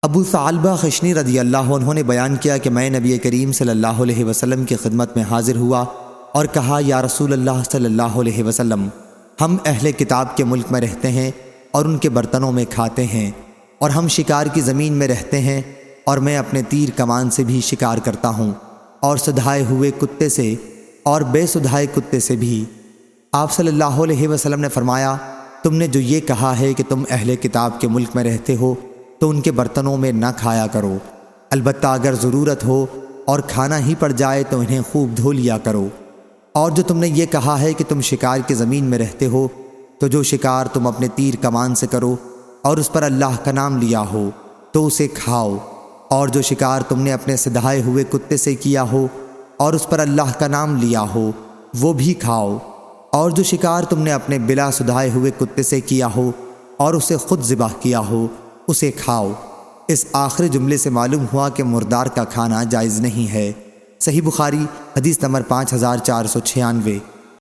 ابو ثعلبہ خشنی رضی اللہ عنہ نے بیان کیا کہ میں نبی کریم صلی اللہ علیہ وسلم کی خدمت میں حاضر ہوا اور کہا، یا رسول اللہ صلی اللہ علیہ وسلم، ہم اہل کتاب کے ملک میں رہتے ہیں اور ان کے برتنوں میں کھاتے ہیں، اور ہم شکار کی زمین میں رہتے ہیں، اور میں اپنے تیر کمان سے بھی شکار کرتا ہوں، اور سدھائے ہوئے کتے سے اور بے سدھائے کتے سے بھی۔ آپ صلی اللہ علیہ وسلم نے فرمایا، تم نے جو یہ کہا ہے کہ تم اہل کتاب کے ملک میں رہتے ہو تو ان کے برتنوں میں نہ کھایا کرو، البتہ اگر ضرورت ہو اور کھانا ہی پڑ جائے تو انہیں خوب دھو لیا کرو۔ اور جو تم نے یہ کہا ہے کہ تم شکار کی زمین میں رہتے ہو تو جو شکار تم اپنے تیر کمان سے کرو اور اس پر اللہ کا نام لیا ہو تو اسے کھاؤ، اور جو شکار تم نے اپنے سدھائے ہوئے کتے سے کیا ہو اور اس پر اللہ کا نام لیا ہو وہ بھی کھاؤ، اور جو شکار تم نے اپنے بلا سدھائے ہوئے کتے سے کیا ہو اور اسے خود ذبح کیا ہو اسے کھاؤ۔ اس آخری جملے سے معلوم ہوا کہ مردار کا کھانا جائز نہیں ہے۔ صحیح بخاری حدیث نمبر 5496۔